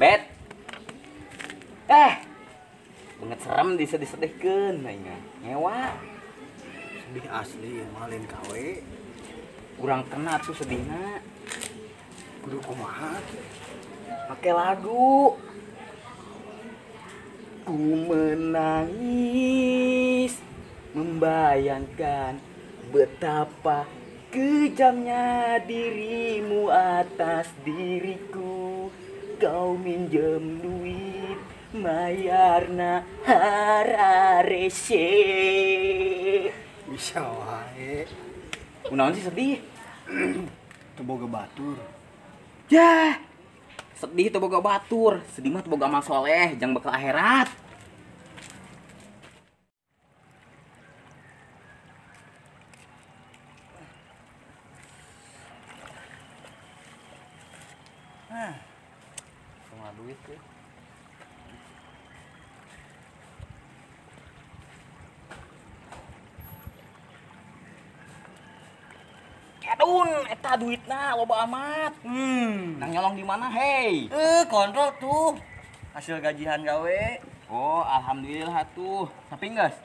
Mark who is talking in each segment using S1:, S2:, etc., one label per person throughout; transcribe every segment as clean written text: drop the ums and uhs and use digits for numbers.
S1: Bet. Banget serem disedih-sedihkeun aing ngewa.
S2: Sedih asli malin kawe.
S1: Kurang kena tuh sedihna.
S2: Kudu kumaha?
S1: Pakai lagu. Ku menangis membayangkan betapa kejamnya dirimu atas diriku. Kau minjem duit mayarna hararese.
S2: Bisa wae.
S1: Kunaon sih sedih?
S2: Teu boga batur.
S1: Yah, sedih teu boga batur, sedih mah teu boga amal soleh, jang bekal akhirat. Cuma duit tuh. Edun, eta duitna loba amat. Nang nyolong di mana, hei?
S3: Kontrol tuh hasil gajian gawe.
S1: Oh, alhamdulillah tuh. Tapi geus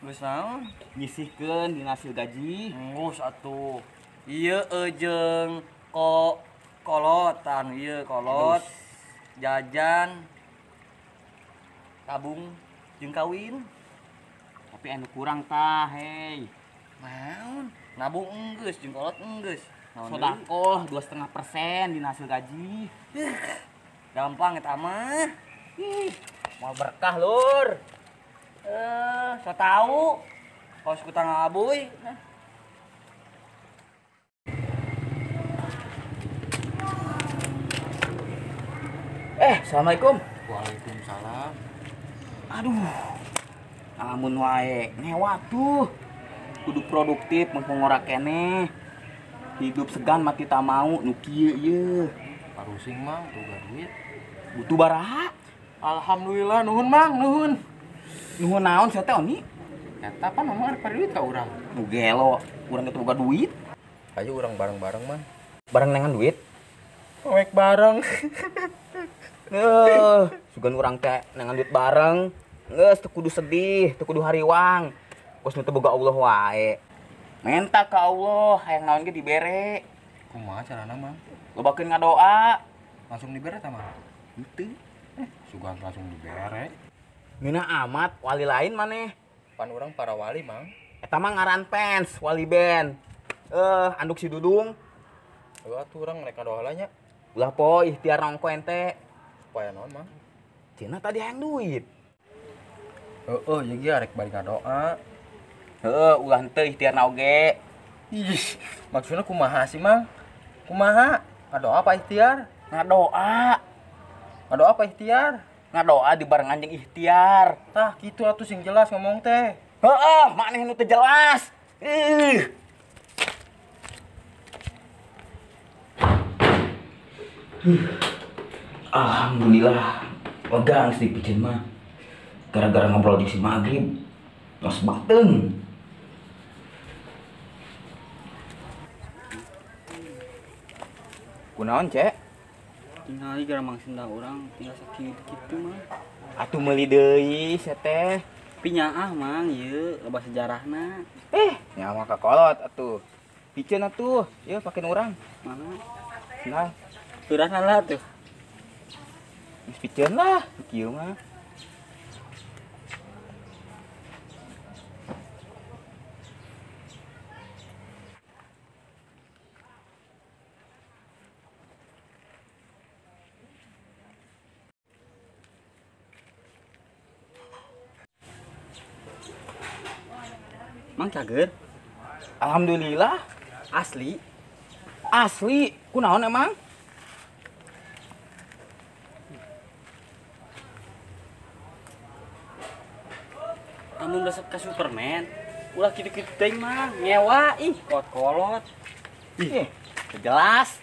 S3: Geus naon?
S1: nyisihkeun dina hasil gaji.
S3: Geus atuh. Ieu jeung kolotan, ieu kolot. Jajan tabung jeung kawin.
S1: Tapi anu kurang tah, hei.
S3: Naon? Nabung enggeus jeung kolot enggeus.
S1: Sodakoh 2,5% dina hasil gaji.
S3: Gampang eta mah.
S1: Mau berkah, Lur.
S3: So tau. Kos kutang abuy.
S1: Assalamualaikum.
S3: Waalaikumsalam.
S1: Aduh. Amun wae ngewa tuh. Kudu produktif mengpengora keneh. Hidup segan mati tak mau nu kieu ieu.
S3: Parusing mang tuh duit.
S1: Butuh baraha?
S3: Alhamdulillah nuhun mang nuhun.
S1: Nuhun naon saya teh oni?
S3: Eta pan ngomong ada duit ka urang.
S1: Nu gelo, urang teu boga duit.
S3: Ayo urang bareng-bareng mah.
S1: Bareng nengan duit.
S3: Ngewek bareng.
S1: Sugan urang teh nengan duit bareng. Geus teu kudu sedih, teu kudu hariwang. Kos nu teu boga Allah wae. Menta ka Allah, hayang naon ge dibere.
S3: Kumaha carana mang?
S1: Lobakeun ngadoa.
S3: Langsung dibere ta mang?
S1: Henteu.
S3: Sugan langsung dibere.
S1: Mina amat wali lain maneh.
S3: Pan urang para wali mang.
S1: Eta mah ngaran fans wali band. Anduk si Dudung.
S3: Atuh urang mereka doa nya.
S1: Ulah poe ikhtiar nongko ente.
S3: Supaya naon mang?
S1: Cina tadi hayang duit.
S3: Heeh, jeung ieu arek bari ngadoa.
S1: Ulah henteu ikhtiar oge.
S3: Ih, maksudna kumaha sih mang? Kumaha? Ngadoa apa ikhtiar?
S1: Ngadoa.
S3: Ngadoa apa ikhtiar?
S1: Ngadoa dibarengan jeung ikhtiar.
S3: Tah kitu atuh sing jelas ngomong teh.
S1: Maneh nu teu jelas. Alhamdulillah. Wegang si picen mah. Gara-gara ngobrol di si maghrib. Nos bateung. Kunaon, Cek?
S3: Tinggal gara mang sendang urang tinggal sakit kitu mah.
S1: Atuh meuli deui sia teh.
S3: Tapi nyaah mang ieu loba sejarahna.
S1: Nyawa kakolot atuh. Picen atuh. Ieu pakeun urang.
S3: Mana?
S1: Nah,
S3: Surahna lah tuh.
S1: geus picen lah kieu mah.
S3: Mang cager
S1: Alhamdulillah.
S3: asli.
S1: Asli. Kunaon emang?
S3: Amun resep ka Superman, ulah kitu-kitu teh mah nyewa ih kolot.
S1: Jelas.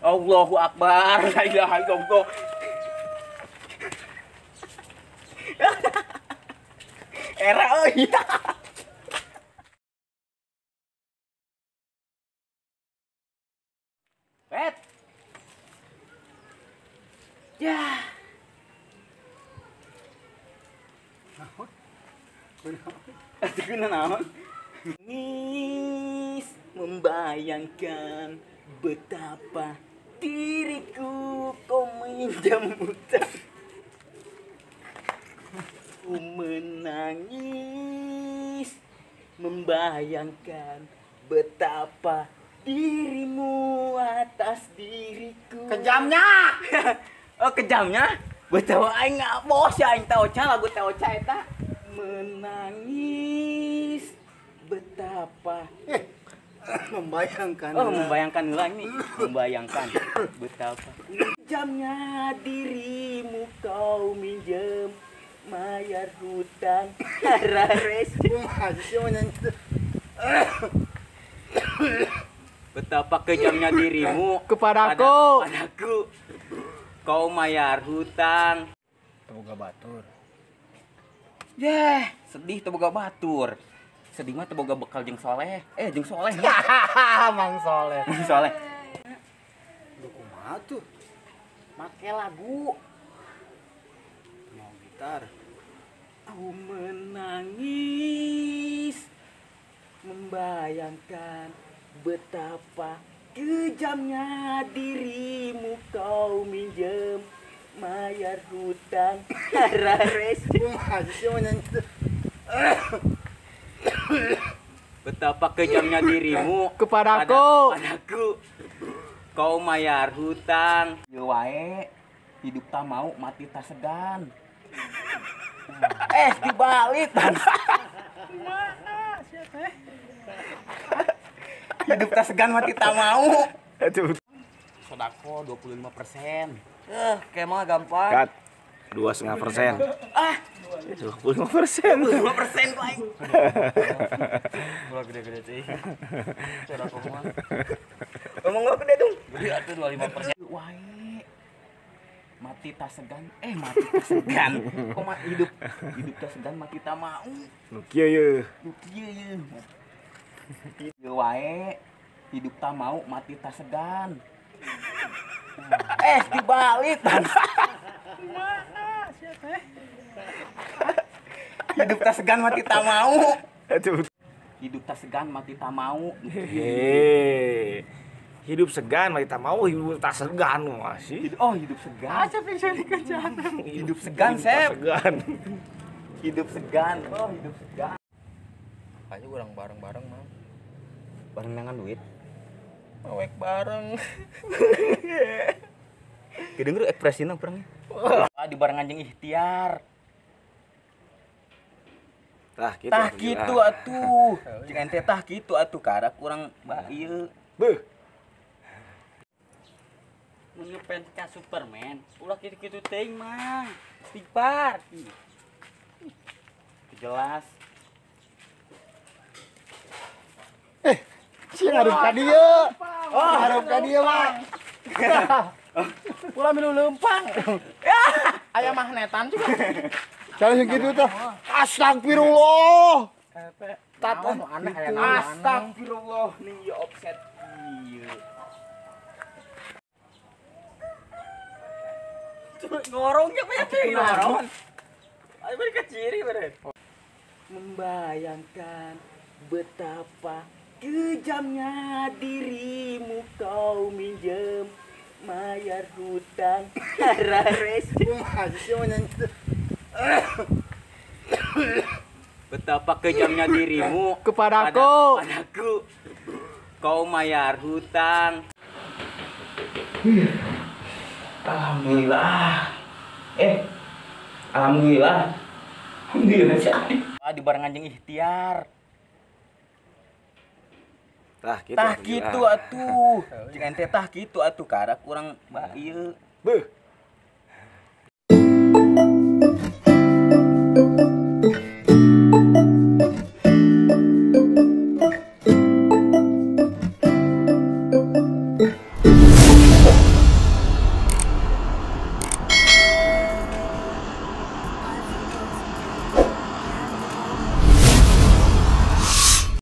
S1: Allahu Akbar. La ilaha illallah. Era euy.
S3: Pet. Ya.
S1: Itu guna naon? Ngis membayangkan betapa diriku kau minjam utang. Ku menangis membayangkan betapa dirimu atas diriku.
S3: Kejamnya.
S1: Oh kejamnya? Betapa aing nggak bos ya aing tahu ca lagu tahu ca eta. Menangis betapa
S2: Membayangkan.
S1: membayangkan ulang nih membayangkan betapa kejamnya dirimu kau minjem mayar hutang rares.
S2: Masih sih mau nyanyi.
S1: Betapa kejamnya dirimu
S3: Kepadaku.
S1: padaku kau mayar hutang.
S2: Teboga batur.
S1: Sedih teu boga batur. Sedih mah teu boga bekal jeung soleh. Jeung soleh.
S3: Mang Soleh.
S1: Jeung soleh.
S2: Kudu kumaha tuh?
S1: Make lagu.
S2: Mau gitar.
S1: Aku menangis membayangkan betapa kejamnya dirimu kau minjem mayar hutang rares.
S2: Masih sih mau nyanyi.
S1: Betapa kejamnya dirimu
S3: Kepadaku.
S1: padaku kau mayar hutang. Ye wae hidup tak mau mati tak segan. Dibalik. Hidup tak segan mati tak mau. Sodako 25%.
S3: Kayak mah gampang.
S4: Cut. 2,5%. 25%.
S1: 25% kok aing.
S3: Ulah gede-gede teh. Sodako mah.
S1: Ngomong gak gede dong.
S3: Gede atuh 25%.
S1: Wae. Mati tak segan. Mati tak segan. Kok hidup tak segan mati tak mau.
S4: Nu kieu ye.
S1: Lu kieu ye. Ye wae hidup tak mau mati tak segan. Dibalik. Hidup tak segan mati tak mau. Hidup tak segan mati tak mau.
S4: Hidup segan mah tak mau hidup tak segan masih.
S1: Hidup segan.
S3: bisa dikejar.
S1: Hidup segan,
S4: Hidup tak
S1: Sep.
S4: segan.
S1: Hidup segan. Hidup segan.
S3: Aja urang bareng-bareng mah.
S1: Bareng dengan duit.
S3: Awek bareng.
S1: Kedenger ekspresina kurangnya. Di barengan jeung ikhtiar.
S4: Tah kitu.
S1: Tah kitu atuh. Jeung ente tah kitu atuh karak urang ieu.
S4: Beuh.
S3: Mun ngefans ka Superman, ulah kitu-kitu teuing mah. Istighfar.
S1: Jelas.
S2: Si ngarep ka dieu. Ngarep ka dieu mah.
S3: Ulah minum lempang. Aya magnetan juga.
S2: Cara segitu tuh. Astagfirullah.
S3: Tata aneh aya naon.
S1: Astagfirullah nih ya offset ieu.
S3: Ngorongnya banyak teuing ngorong. Ayo balik ke ciri beren.
S1: Membayangkan betapa kejamnya dirimu kau minjem mayar hutang rares.
S2: Masih sih mau nyanyi.
S1: Betapa kejamnya dirimu
S3: Kepadaku.
S1: padaku kau mayar hutang. Alhamdulillah. Alhamdulillah. Alhamdulillah sih. Di barengan jeung ikhtiar.
S4: Tah kitu.
S1: Tah kitu atuh. Jeung ente tah kitu atuh karak urang ieu.
S4: Beuh.